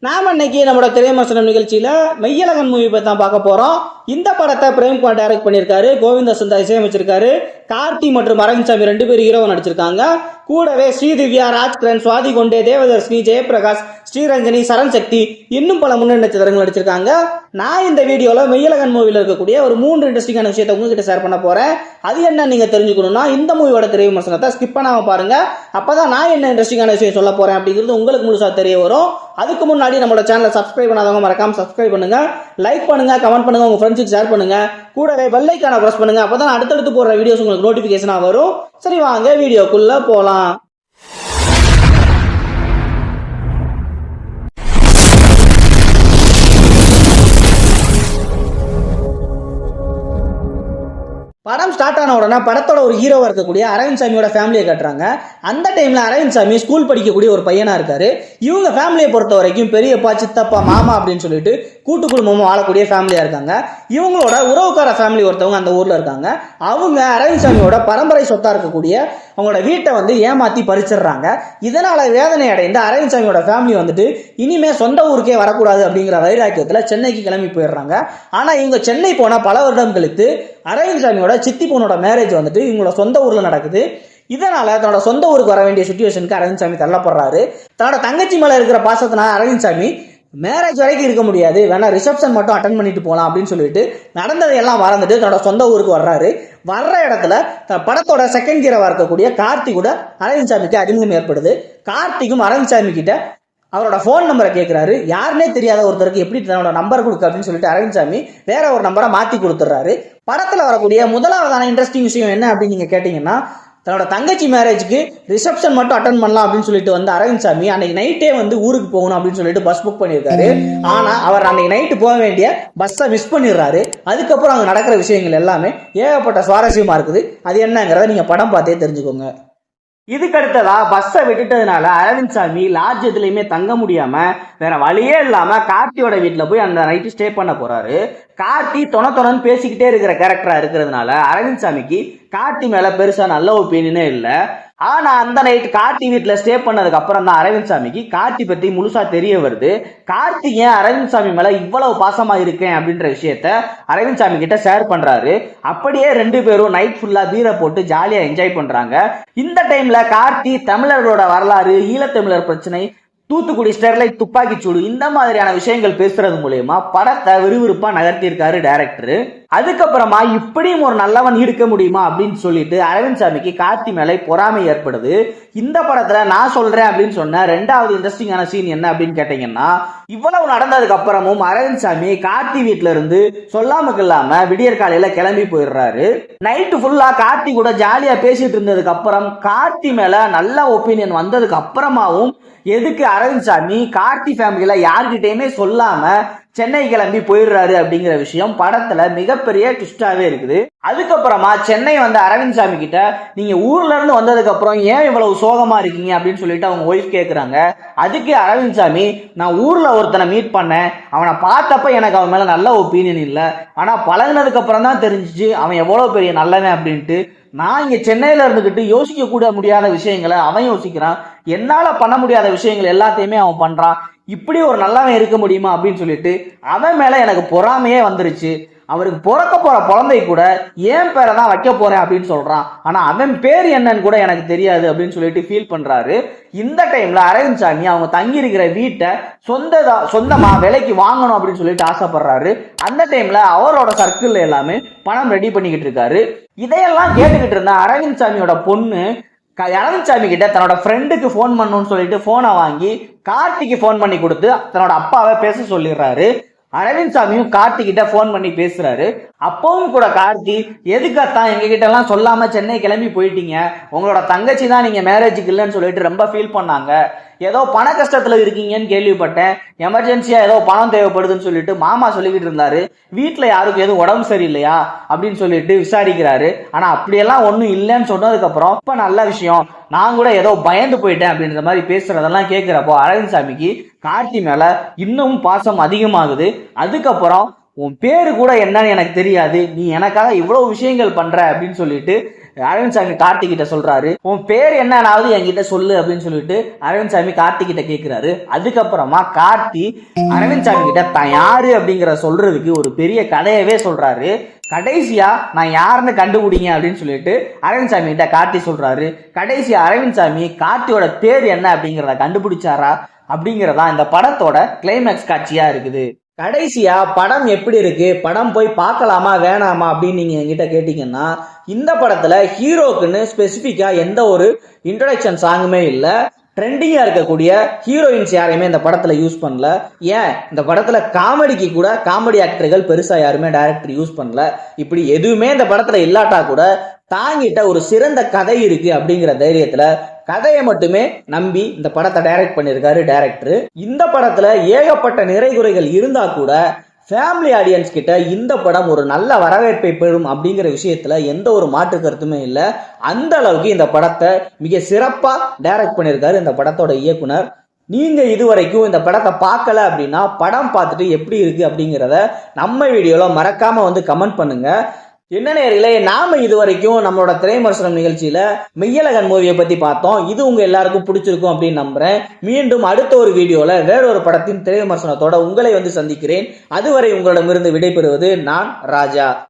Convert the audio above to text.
நாம இன்னைக்கு நம்மளோட திரைமசனம் நிகழ்ச்சியில மெய்யழகன் மூவி பத்தி தான் பார்க்க போறோம். இந்த படத்தை பிரேம்குமார் டைரக்ட் பண்ணியிருக்காரு, கோவிந்த சந்தா இசையமைச்சிருக்காரு, கார்த்தி மற்றும் அரவிந்த் ரெண்டு பேரும் ஹீரோவை நடிச்சிருக்காங்க. கூடவே ஸ்ரீதிவ்யா, ராஜ்கிரண், சுவாதி கொண்டே, தேவதர்ஷினி, ஜெயபிரகாஷ், ஸ்ரீரஞ்சனி, சரண் சக்தி இன்னும் பல முன்னணி நட்சத்திரங்கள் நடிச்சிருக்காங்க. நான் இந்த வீடியோல மெய்யழகன் மூவில இருக்கக்கூடிய ஒரு 3 இன்ட்ரெஸ்டிங்கான விஷயத்தை உங்ககிட்ட ஷேர் பண்ண போறேன். அது என்ன நீங்க தெரிஞ்சுக்கணும்னா இந்த மூவியோட திரை விமர்சனத்தை ஸ்கிப் பண்ணாம பாருங்க. அப்பதான் நான் என்ன இன்ட்ரெஸ்டிங்கான விஷயம் சொல்ல போறேன் அப்படிங்கிறது உங்களுக்கு முழுசா தெரிய வரும். அதுக்கு முன்னாடி நம்மளோட சேனலை சப்ஸ்கிரைப் பண்ணாதவங்க மறக்காம சப்ஸ்கிரைப் பண்ணுங்க, லைக் பண்ணுங்க, கமெண்ட் பண்ணுங்க, உங்க ஃப்ரெண்ட்ஸுக்கு ஷேர் பண்ணுங்க. கூடவே பெல் ஐகானை பிரஸ் பண்ணுங்க. அப்பதான் அடுத்தடுத்து போடுற வீடியோஸ் உங்களுக்கு நோட்டிபிகேஷனா வரும். சரி, வாங்க வீடியோக்குள்ள போலாம். படம் ஸ்டார்ட் ஆன உடனே படத்தோட ஒரு ஹீரோவா இருக்கக்கூடிய அரவிந்த் சாமியோட ஃபேமிலியை காட்டுறாங்க. அந்த டைம்ல அரவிந்த் சாமி ஸ்கூல் படிக்கக்கூடிய ஒரு பையனா இருக்காரு. இவங்க ஃபேமிலியை பொறுத்த வரைக்கும் பெரியப்பா, சித்தப்பா, மாமா அப்படின்னு சொல்லிட்டு கூட்டு குடும்பமும் வாழக்கூடிய ஃபேமிலியா இருக்காங்க. இவங்களோட உறவுக்கார ஃபேமிலி ஒருத்தவங்க அந்த ஊர்ல இருக்காங்க. அவங்க அரவிந்த் சாமியோட பரம்பரை சொத்தா இருக்கக்கூடிய அவங்களோட வீட்டை ஏமாத்தி பறிச்சிடுறாங்க. இதனால வேதனை அடைந்த அரவிந்த் சாமியோட ஃபேமிலி இனிமே சொந்த ஊருக்கே வரக்கூடாது அப்படிங்கிற வைராக்கியத்துல சென்னைக்கு கிளம்பி போயிடுறாங்க. ஆனா இவங்க சென்னை போன பல வருடம் கழித்து அரவிந்த் சாமியோட சித்தி பொண்ணோட மேரேஜ் இவங்களோட சொந்த ஊர்ல நடக்குது. இதனால தன்னோட சொந்த ஊருக்கு வர வேண்டிய சிச்சுவேஷனுக்கு அரவிந்த் சாமி தள்ளப்படுறாரு. தன்னோட தங்கச்சி மேல இருக்கிற பாசத்தினால அரவிந்த் சாமி மேரேஜ் வரைக்கும் இருக்க முடியாது, வேணா ரிசப்ஷன் மட்டும் அட்டன் பண்ணிட்டு போலாம் அப்படின்னு சொல்லிட்டு நடந்ததையெல்லாம் மறந்துட்டு தன்னோட சொந்த ஊருக்கு வர்றாரு. வர்ற இடத்துல படத்தோட செகண்ட் ஹீரோவா இருக்கக்கூடிய கார்த்தி கூட அரவிந்த் சாமிக்கு அறிமுகம் ஏற்படுது. கார்த்திக்கும் அரவிந்த் சாமி கிட்ட அவரோட போன் நம்பரை கேட்கிறாரு. யாருன்னே தெரியாத ஒருத்தருக்கு எப்படி தன்னோட நம்பர் கொடுக்க அப்படின்னு சொல்லிட்டு அரவிந்த் சாமி வேற ஒரு நம்பரை மாத்தி கொடுத்துறாரு. படத்துல வரக்கூடிய முதலாவதான இன்ட்ரெஸ்டிங் விஷயம் என்ன அப்படின்னு நீங்க கேட்டீங்கன்னா, தன்னோட தங்கச்சி மேரேஜ்க்கு ரிசப்ஷன் மட்டும் அட்டன் பண்ணலாம் அப்படின்னு சொல்லிட்டு அரவிந்த் சாமி அன்னைக்கு நைட்டே ஊருக்கு போகணும் அப்படின்னு சொல்லிட்டு பஸ் புக் பண்ணியிருக்காரு. ஆனா அவர் அன்னைக்கு நைட்டு போக வேண்டிய பஸ்ஸை மிஸ் பண்ணிடுறாரு. அதுக்கப்புறம் அங்க நடக்கிற விஷயங்கள் எல்லாமே ஏகப்பட்ட சுவாரஸ்யமா இருக்குது. அது என்னங்கிறத நீங்க படம் பார்த்தே தெரிஞ்சுக்கோங்க. இதுக்கு அடுத்ததா பஸ்ஸை விட்டுட்டதுனால அரவிந்த் சாமி லாட்ஜ் எதுலையுமே தங்க முடியாம வேற வழியே இல்லாம கார்த்தியோட வீட்டுல போய் அந்த நைட்டு ஸ்டே பண்ண போறாரு. கார்த்தி தொணன்னு பேசிக்கிட்டே இருக்கிற கேரக்டரா இருக்கிறதுனால அரவிந்த் சாமிக்கு கார்த்தி மேல பெருசா நல்ல ஒப்பீனியனே இல்ல. ஆனா அந்த நைட் கார்த்தி வீட்டுல ஸ்டே பண்ணதுக்கு அப்புறம் தான் அரவிந்த் சாமிக்கு கார்த்தி பத்தி முழுசா தெரிய வருது. கார்த்தி ஏன் அரவிந்த் சாமி மேல இவ்வளவு பாசமா இருக்கேன் அப்படின்ற விஷயத்த அரவிந்த் சாமி கிட்ட ஷேர் பண்றாரு. அப்படியே 2 பேரும் நைட் ஃபுல்லா பீரை போட்டு ஜாலியா என்ஜாய் பண்றாங்க. இந்த டைம்ல கார்த்தி தமிழர்களோட வரலாறு, ஈழத்தமிழர் பிரச்சனை, தூத்துக்குடி ஸ்டெர்லைட் துப்பாக்கி சூடு இந்த மாதிரியான விஷயங்கள் பேசுறது மூலமா படத்தை விறுவிறுப்பா நகர்த்தியிருக்காரு டைரக்டர். அதுக்கப்புறமா இப்படியும் ஒரு நல்லவன் இருக்க முடியுமா அப்படின்னு சொல்லிட்டு அரவிந்த் சாமிக்கு கார்த்தி மேலே பொறாமை ஏற்படுது. இந்த படத்துல நான் சொல்றேன் அப்படின்னு சொன்ன 2வது இன்ட்ரெஸ்டிங்கான சீன் என்ன அப்படின்னு கேட்டீங்கன்னா, இவ்வளவு நடந்ததுக்கு அப்புறமும் அரவிந்த் சாமி கார்த்தி வீட்டுல இருந்து சொல்லாம இல்லாம விடியற் காலையில கிளம்பி போயிடுறாரு. நைட்டு ஃபுல்லா கார்த்தி கூட ஜாலியா பேசிட்டு இருந்ததுக்கு அப்புறம் கார்த்தி மேல நல்ல ஒப்பீனியன் வந்ததுக்கு அப்புறமாவும் எதுக்கு அரவிந்த் சாமி கார்த்தி ஃபேமிலியில யார்கிட்டயுமே சொல்லாம சென்னை கிளம்பி போயிடுறாரு அப்படிங்கிற விஷயம் படத்துல மிகப்பெரிய ட்விஸ்டாவே இருக்குது. அதுக்கப்புறமா சென்னை வந்த அரவிந்த் சாமி கிட்ட நீங்க ஊர்ல இருந்து வந்ததுக்கு அப்புறம் ஏன் இவ்வளவு சோகமா இருக்கீங்க அப்படின்னு சொல்லிட்டு அவங்க ஒய்ஃப் கேக்குறாங்க. அதுக்கு அரவிந்த் சாமி, நான் ஊர்ல ஒருத்தனை மீட் பண்ணேன், அவனை பார்த்தப்ப எனக்கு அவன் மேல நல்ல ஒப்பீனியன் இல்லை, ஆனா பழகினதுக்கு அப்புறம் தான் தெரிஞ்சிச்சு அவன் எவ்வளவு பெரிய நல்லவன் அப்படின்ட்டு. நான் இங்க சென்னையில இருந்துகிட்டு யோசிக்க கூட முடியாத விஷயங்களை அவன் யோசிக்கிறான், என்னால பண்ண முடியாத விஷயங்கள் எல்லாத்தையுமே அவன் பண்றான், இப்படி ஒரு நல்லவன் இருக்க முடியுமா அப்படின்னு சொல்லிட்டு அவன் மேல எனக்கு பொறாமையே வந்துருச்சு. அவருக்கு பிறக்க போற குழந்தை கூட ஏன் பேரை தான் வைக்க போறேன் அப்படின்னு சொல்றான், ஆனா அவன் பேர் என்னன்னு கூட எனக்கு தெரியாது அப்படின்னு சொல்லிட்டு ஃபீல் பண்றாரு. இந்த டைம்ல அரவிந்த் சாமி அவங்க தங்கி இருக்கிற வீட்டை சொந்தமா விலைக்கு வாங்கணும் அப்படின்னு சொல்லிட்டு ஆசைப்படுறாரு. அந்த டைம்ல அவரோட சர்க்கிள் எல்லாமே பணம் ரெடி பண்ணிக்கிட்டு இருக்காரு. இதையெல்லாம் கேட்டுக்கிட்டு இருந்த அரவிந்த் சாமியோட பொண்ணு அரவிந்த் சாமி கிட்ட தன்னோட ஃப்ரெண்டுக்கு போன் பண்ணணும்னு சொல்லிட்டு போனை வாங்கி கார்த்திக்கு போன் பண்ணி கொடுத்து தன்னோட அப்பாவை பேச சொல்லிடுறாரு. அரவிந்த் சாமியும் கார்த்தி கிட்ட போன் பண்ணி பேசுறாரு. அப்பவும் கூட கார்த்தி, எதுக்காத்தான் எங்க கிட்ட எல்லாம் சொல்லாம சென்னை கிளம்பி போயிட்டீங்க, உங்களோட தங்கச்சி தான் நீங்க மேரேஜுக்கு இல்லைன்னு சொல்லிட்டு ரொம்ப ஃபீல் பண்ணாங்க, ஏதோ பண கஷ்டத்துல இருக்கீங்கன்னு கேள்விப்பட்டேன், எமர்ஜென்சியா ஏதோ பணம் தேவைப்படுதுன்னு சொல்லிட்டு மாமா சொல்லிக்கிட்டு இருந்தாரு, வீட்டுல யாருக்கும் எதுவும் உடம்பு சரியில்லையா அப்படின்னு சொல்லிட்டு விசாரிக்கிறாரு. ஆனா அப்படியெல்லாம் ஒண்ணும் இல்லைன்னு சொன்னதுக்கு அப்புறம் இப்ப நல்ல விஷயம், நான் கூட ஏதோ பயந்து போயிட்டேன் அப்படின்ற மாதிரி பேசுறதெல்லாம் கேட்கிறப்போ அரவிந்த் சாமிக்கு கார்த்தி மேல இன்னும் பாசம் அதிகமாகுது. அதுக்கப்புறம் உன் பேரு கூட என்னன்னு எனக்கு தெரியாது, நீ எனக்காக இவ்வளவு விஷயங்கள் பண்ற அப்படின்னு சொல்லிட்டு அரவிந்த் சாமி கார்த்திக் கிட்ட சொல்றாரு, உன் பேர் என்னன்னாவது என்கிட்ட சொல்லு அப்படின்னு சொல்லிட்டு அரவிந்த் சாமி கார்த்திக் கிட்ட கேட்கிறாரு. அதுக்கப்புறமா கார்த்தி அரவிந்த் சாமி கிட்ட தான் யாரு அப்படிங்கிற சொல்றதுக்கு ஒரு பெரிய கதையவே சொல்றாரு. கடைசியா நான் யாருன்னு கண்டுபிடிங்க அப்படின்னு சொல்லிட்டு அரவிந்த் சாமி கிட்ட கார்த்தி சொல்றாரு. கடைசியா அரவிந்த் சாமி கார்த்தியோட பேர் என்ன அப்படிங்கிறத கண்டுபிடிச்சாரா அப்படிங்கிறதா இந்த படத்தோட கிளைமேக்ஸ் காட்சியா இருக்குது. கடைசியா படம் எப்படி இருக்கு, படம் போய் பார்க்கலாமா வேணாமா அப்படின்னு நீங்க என்கிட்ட கேட்டீங்கன்னா, இந்த படத்துல ஹீரோக்குன்னு ஸ்பெசிபிக்கா எந்த ஒரு இன்ட்ரோடக்ஷன் சாங்குமே இல்ல. ட்ரெண்டிங்கா இருக்கக்கூடிய ஹீரோயின்ஸ் யாரையுமே இந்த படத்துல யூஸ் பண்ணல. ஏன் இந்த படத்துல காமெடிக்கு கூட காமெடி ஆக்டர்கள் பெருசா யாருமே டைரக்டர் யூஸ் பண்ணல. இப்படி எதுவுமே இந்த படத்துல இல்லாட்டா கூட தாங்கிட்ட ஒரு சிறந்த கதை இருக்கு அப்படிங்கிற தைரியத்துல கதையை மட்டுமே நம்பி இந்த படத்தை டைரக்ட் பண்ணியிருக்காரு டைரக்டர். இந்த படத்துல ஏகப்பட்ட நிறைகுறைகள் இருந்தா கூட ஃபேமிலி ஆடியன்ஸ் கிட்ட இந்த படம் ஒரு நல்ல வரவேற்பை பெறும் அப்படிங்கிற விஷயத்துல எந்த ஒரு மாற்று கருத்துமே இல்லை. அந்த அளவுக்கு இந்த படத்தை மிக சிறப்பா டைரக்ட் பண்ணியிருக்காரு இந்த படத்தோட இயக்குனர். நீங்க இதுவரைக்கும் இந்த படத்தை பார்க்கல அப்படின்னா படம் பார்த்துட்டு எப்படி இருக்கு அப்படிங்கிறத நம்ம வீடியோல மறக்காம வந்து கமெண்ட் பண்ணுங்க. என்ன நேயர்களே, நாம இதுவரைக்கும் நம்மளோட திரைமர்சனம் நிகழ்ச்சியில மெய்யழகன் மூவியை பத்தி பார்த்தோம். இது உங்க எல்லாருக்கும் பிடிச்சிருக்கும் அப்படின்னு நம்புறேன். மீண்டும் அடுத்த ஒரு வீடியோல வேறொரு படத்தின் திரைமர்சனத்தோட உங்களை வந்து சந்திக்கிறேன். அதுவரை உங்களிடமிருந்து விடைபெறுவது நான் ராஜா.